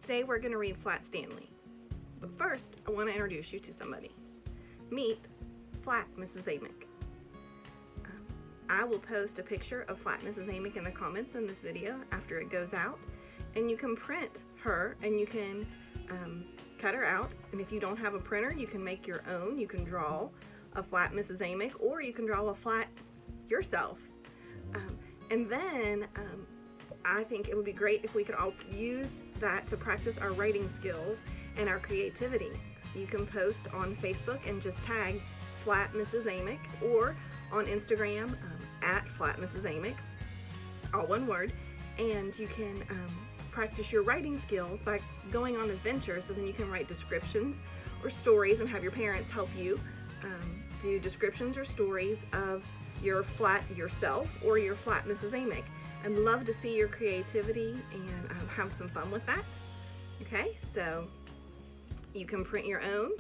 Today we're going to read Flat Stanley. But first, I want to introduce you to somebody. Meet Flat Mrs. Amick. I will post a picture of Flat Mrs. Amick in the comments in this video after it goes out. And you can print her and you can cut her out. And if you don't have a printer, you can make your own. You can draw a Flat Mrs. Amick, or you can draw a flat yourself. And then I think it would be great if we could all use that to practice our writing skills and our creativity. You can post on Facebook and just tag Flat Mrs. Amick, or on Instagram at Flat Mrs. Amick, all one word, and you can practice your writing skills by going on adventures, and then you can write descriptions or stories and have your parents help you do descriptions or stories of your flat yourself or your Flat Mrs. Amick. I'd love to see your creativity and have some fun with that. Okay, so you can print your own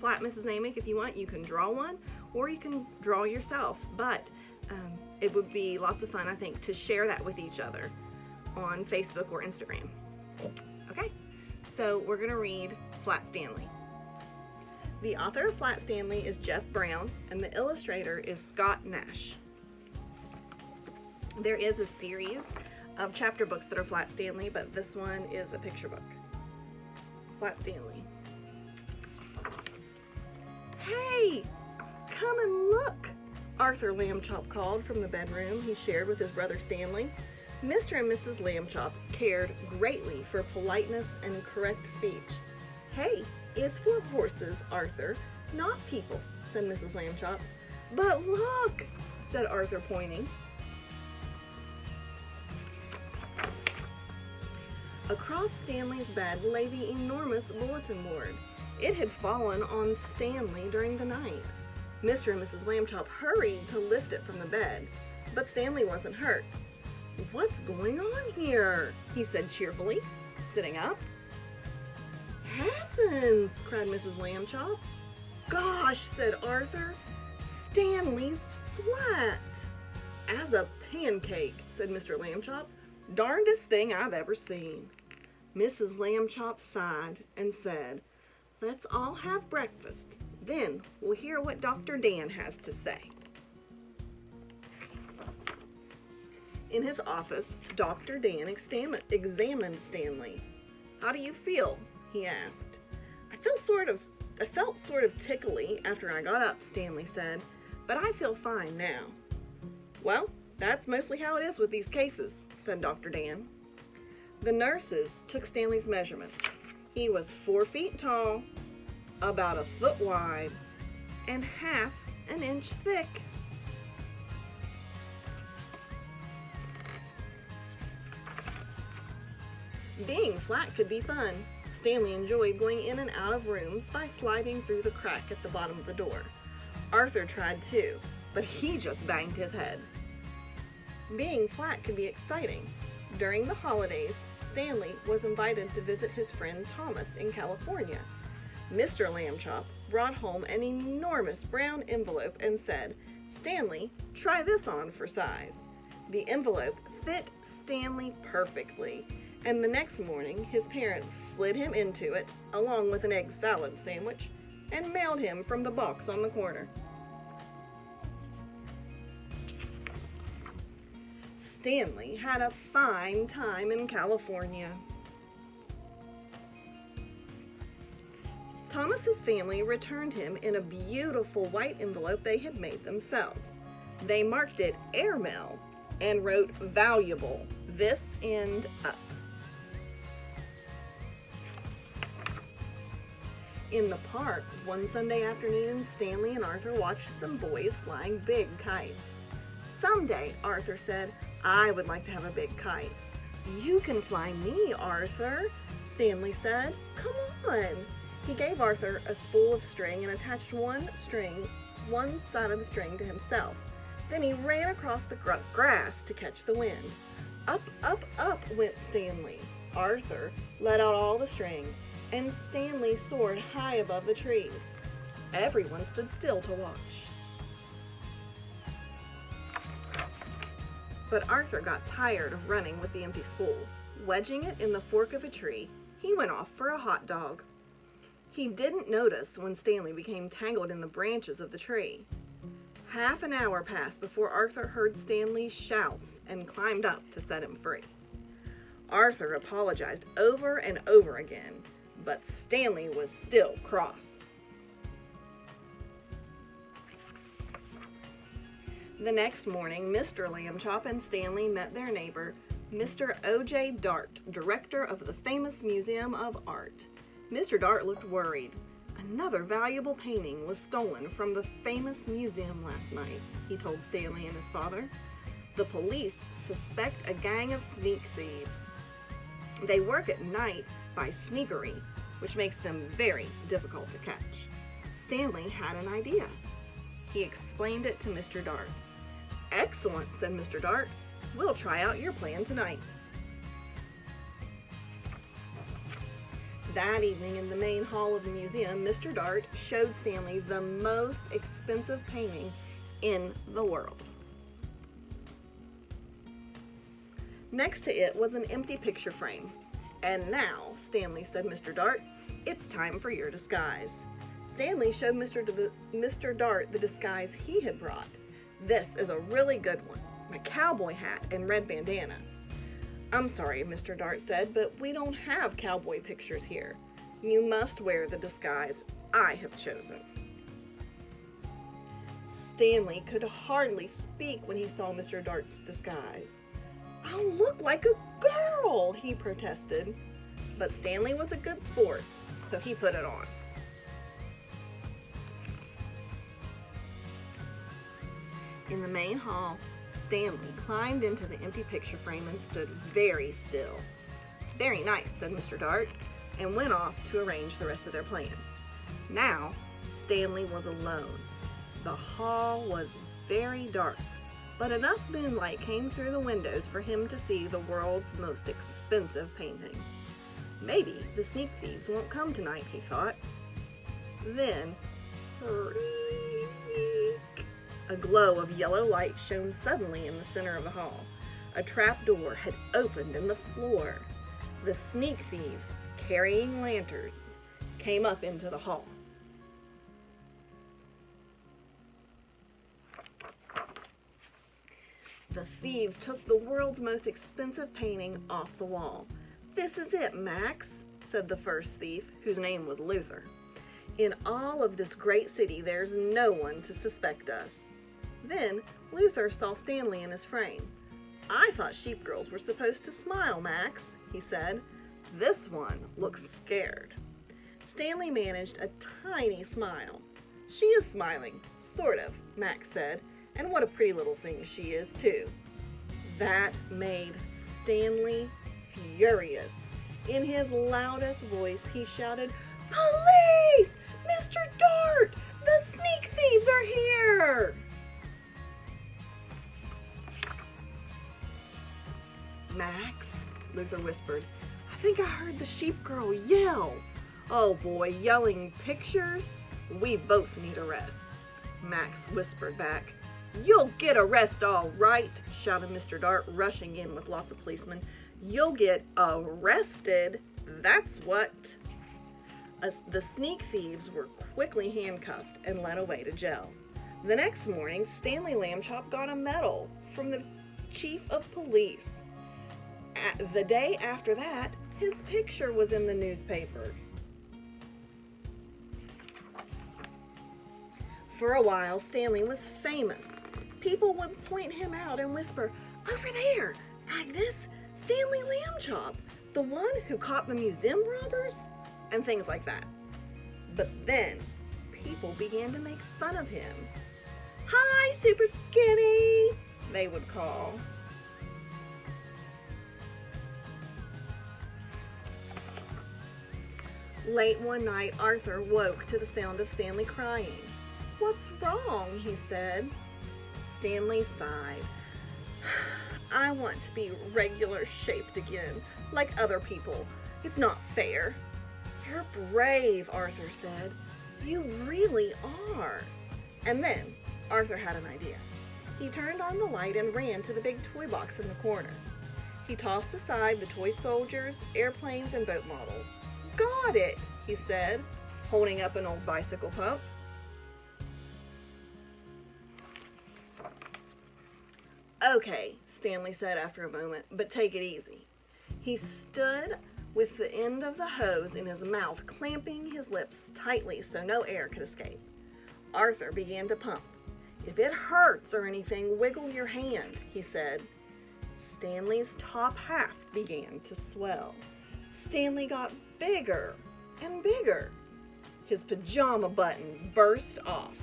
Flat Mrs. Amick if you want. You can draw one, or you can draw yourself, but it would be lots of fun, I think, to share that with each other on Facebook or Instagram. Okay, so we're gonna read Flat Stanley. The author of Flat Stanley is Jeff Brown, and the illustrator is Scott Nash. There is a series of chapter books that are Flat Stanley, but this one is a picture book. Flat Stanley. Hey, come and look, Arthur Lambchop called from the bedroom he shared with his brother Stanley. Mr. and Mrs. Lambchop cared greatly for politeness and correct speech. Hay is for horses, Arthur, not people, said Mrs. Lambchop. But look, said Arthur, pointing. Across Stanley's bed lay the enormous bulletin board. It had fallen on Stanley during the night. Mr. and Mrs. Lambchop hurried to lift it from the bed, but Stanley wasn't hurt. What's going on here? He said cheerfully, sitting up. Heavens, cried Mrs. Lambchop. Gosh, said Arthur, Stanley's flat. As a pancake, said Mr. Lambchop. Darndest thing I've ever seen. Mrs. Lambchop sighed and said, let's all have breakfast. Then we'll hear what Dr. Dan has to say. In his office, Dr. Dan examined Stanley. How do you feel? He asked. I felt sort of tickly after I got up, Stanley said, but I feel fine now. Well, that's mostly how it is with these cases, said Dr. Dan. The nurses took Stanley's measurements. He was 4 feet tall, about 1 foot wide, and half an inch thick. Being flat could be fun. Stanley enjoyed going in and out of rooms by sliding through the crack at the bottom of the door. Arthur tried too, but he just banged his head. Being flat could be exciting. During the holidays, Stanley was invited to visit his friend Thomas in California. Mr. Lambchop brought home an enormous brown envelope and said, Stanley, try this on for size. The envelope fit Stanley perfectly, and the next morning his parents slid him into it along with an egg salad sandwich and mailed him from the box on the corner. Stanley had a fine time in California. Thomas's family returned him in a beautiful white envelope they had made themselves. They marked it Airmail and wrote valuable this end up. In the park, one Sunday afternoon, Stanley and Arthur watched some boys flying big kites. Someday, Arthur said, I would like to have a big kite. You can fly me, Arthur, Stanley said. Come on. He gave Arthur a spool of string and attached one side of the string to himself. Then he ran across the grass to catch the wind. Up, up, up went Stanley. Arthur let out all the string, and Stanley soared high above the trees. Everyone stood still to watch. But Arthur got tired of running with the empty spool. Wedging it in the fork of a tree, he went off for a hot dog. He didn't notice when Stanley became tangled in the branches of the tree. Half an hour passed before Arthur heard Stanley's shouts and climbed up to set him free. Arthur apologized over and over again, but Stanley was still cross. The next morning, Mr. Lambchop and Stanley met their neighbor, Mr. O.J. Dart, director of the famous Museum of Art. Mr. Dart looked worried. Another valuable painting was stolen from the famous museum last night, he told Stanley and his father. The police suspect a gang of sneak thieves. They work at night by sneakery, which makes them very difficult to catch. Stanley had an idea. He explained it to Mr. Dart. "Excellent," said Mr. Dart. "We'll try out your plan tonight." That evening in the main hall of the museum, Mr. Dart showed Stanley the most expensive painting in the world. Next to it was an empty picture frame. "And now," Stanley said, "Mr. Dart, it's time for your disguise." Stanley showed Mr. Dart the disguise he had brought. "This is a really good one, my cowboy hat and red bandana." "I'm sorry," Mr. Dart said, "but we don't have cowboy pictures here. You must wear the disguise I have chosen." Stanley could hardly speak when he saw Mr. Dart's disguise. "I'll look like a girl," he protested. But Stanley was a good sport, so he put it on. In the main hall, Stanley climbed into the empty picture frame and stood very still. "Very nice," said Mr. Dart, and went off to arrange the rest of their plan. Now, Stanley was alone. The hall was very dark, but enough moonlight came through the windows for him to see the world's most expensive painting. Maybe the sneak thieves won't come tonight, he thought. Then, a glow of yellow light shone suddenly in the center of the hall. A trap door had opened in the floor. The sneak thieves, carrying lanterns, came up into the hall. The thieves took the world's most expensive painting off the wall. "This is it, Max," said the first thief, whose name was Luther. "In all of this great city, there's no one to suspect us." Then Luther saw Stanley in his frame. "I thought sheep girls were supposed to smile, Max," he said. "This one looks scared." Stanley managed a tiny smile. "She is smiling, sort of," Max said, "and what a pretty little thing she is, too." That made Stanley furious. In his loudest voice, he shouted, "Police! Mr. Dart! The sneak thieves are here!" "Max," Luther whispered, "I think I heard the sheep girl yell." "Oh boy, yelling pictures? We both need a rest," Max whispered back. "You'll get a rest all right," shouted Mr. Dart, rushing in with lots of policemen. "You'll get arrested, that's what." The sneak thieves were quickly handcuffed and led away to jail. The next morning, Stanley Lambchop got a medal from the chief of police. The day after that, his picture was in the newspaper. For a while, Stanley was famous. People would point him out and whisper, "Over there, Agnes, Stanley Lambchop, the one who caught the museum robbers," and things like that. But then, people began to make fun of him. "Hi, super skinny," they would call. Late one night, Arthur woke to the sound of Stanley crying. "What's wrong?" he said. Stanley sighed. "I want to be regular shaped again, like other people. It's not fair." "You're brave," Arthur said. "You really are." And then Arthur had an idea. He turned on the light and ran to the big toy box in the corner. He tossed aside the toy soldiers, airplanes, and boat models. "Got it," he said, holding up an old bicycle pump. "Okay," Stanley said after a moment, "but take it easy." He stood with the end of the hose in his mouth, clamping his lips tightly so no air could escape. Arthur began to pump. "If it hurts or anything, wiggle your hand," he said. Stanley's top half began to swell. Stanley got bigger and bigger. His pajama buttons burst off.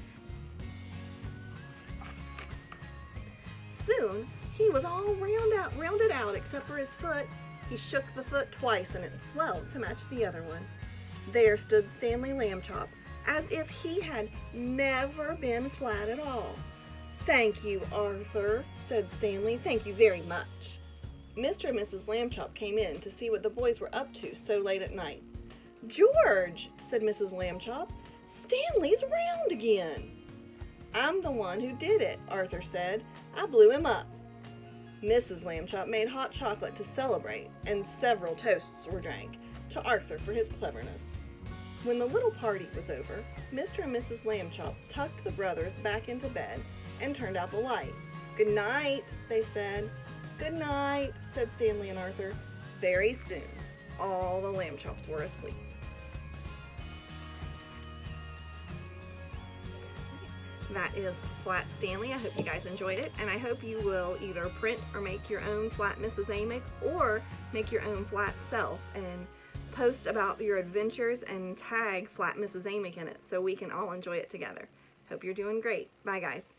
Soon, he was all rounded out except for his foot. He shook the foot twice and it swelled to match the other one. There stood Stanley Lambchop, as if he had never been flat at all. "Thank you, Arthur," said Stanley. "Thank you very much." Mr. and Mrs. Lambchop came in to see what the boys were up to so late at night. "George," said Mrs. Lambchop, "Stanley's round again." "I'm the one who did it," Arthur said. "I blew him up." Mrs. Lambchop made hot chocolate to celebrate, and several toasts were drank to Arthur for his cleverness. When the little party was over, Mr. and Mrs. Lambchop tucked the brothers back into bed and turned out the light. "Good night," they said. "Good night," said Stanley and Arthur. Very soon, all the Lambchops were asleep. That is Flat Stanley. I hope you guys enjoyed it, and I hope you will either print or make your own Flat Mrs. Amick, or make your own flat self and post about your adventures and tag Flat Mrs. Amick in it so we can all enjoy it together. Hope you're doing great. Bye, guys.